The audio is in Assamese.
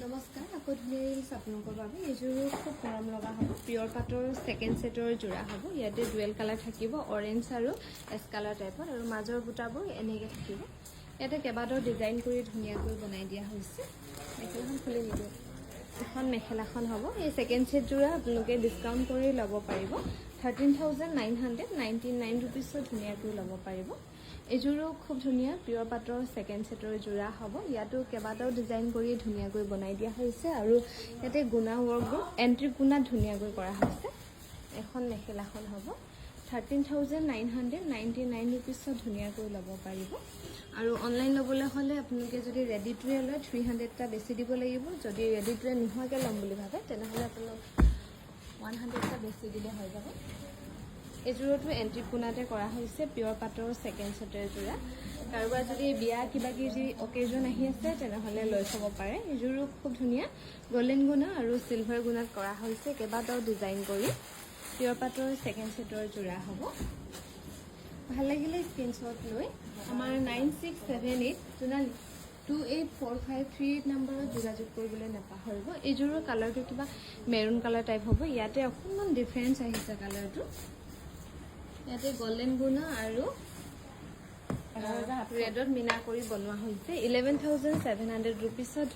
নমস্কাৰ আকৌ ধুনীয়া আপোনালোকৰ বাবে এইযোৰো খুব মৰম লগা হ'ব পিয়ৰ পাটৰ ছেকেণ্ড ছেটৰ যোৰা হ'ব ইয়াতে ডুৱেল কালাৰ থাকিব অৰেঞ্জ আৰু এছ কালাৰ টাইপত আৰু মাজৰ বুটাবোৰ এনেকৈ থাকিব ইয়াতে কেইবাটাও ডিজাইন কৰি ধুনীয়াকৈ বনাই দিয়া হৈছে মেখেলাখন খুলি নিদিওঁ এখন মেখেলাখন হ'ব এই ছেকেণ্ড ছেট যোৰা আপোনালোকে ডিছকাউণ্ট কৰি ল'ব পাৰিব 13,999 ৰুপিছত ধুনীয়াকৈ ল'ব পাৰিব এইযোৰো খুব ধুনীয়া পিয়ৰ পাটৰ ছেকেণ্ড ছেটৰ যোৰা হ'ব ইয়াতো কেইবাটাও ডিজাইন কৰি ধুনীয়াকৈ বনাই দিয়া হৈছে আৰু ইয়াতে গুণা ৱৰ্কবোৰ এণ্ট্ৰি গুণাত ধুনীয়াকৈ কৰা হৈছে এখন মেখেলাখন হ'ব 13,999 ৰুপিছত ধুনীয়াকৈ ল'ব পাৰিব আৰু অনলাইন ল'বলৈ হ'লে আপোনালোকে যদি ৰেডি টুৱে লয় 300টা বেছি দিব লাগিব যদি ৰেডি টুৱে নোহোৱাকৈ ল'ম বুলি ভাবে তেনেহ'লে আপোনালোক 100টা বেছি দিলে হৈ যাব এইযোৰতো এণ্ট্ৰি কোণাতে কৰা হৈছে পিয়ৰ পাটৰ ছেকেণ্ড ছেটৰ যোৰা কাৰোবাৰ যদি বিয়া কিবা কিবি অকেজন আহি আছে তেনেহ'লে লৈ থ'ব পাৰে এইযোৰো খুব ধুনীয়া গল্ডেন গুণা আৰু চিলভাৰ গুণাত কৰা হৈছে কেইবাটাও ডিজাইন কৰি পিয়ৰ পাটৰ ছেকেণ্ড ছেটৰ যোৰা হ'ব ভাল লাগিলে স্ক্ৰীনশ্বট লৈ আমাৰ 9678 জোনালী 284538 নম্বৰত যোগাযোগ কৰিবলৈ নাপাহৰিব এইযোৰৰ কালাৰটো কিবা মেৰুন কালাৰ টাইপ হ'ব ইয়াতে অকণমান ডিফাৰেঞ্চ আহিছে কালাৰটো ইয়াতে গল্ডেন গুণা আৰু ৰেডত মিনা কৰি বনোৱা হৈছে 11,700 ৰুপিছত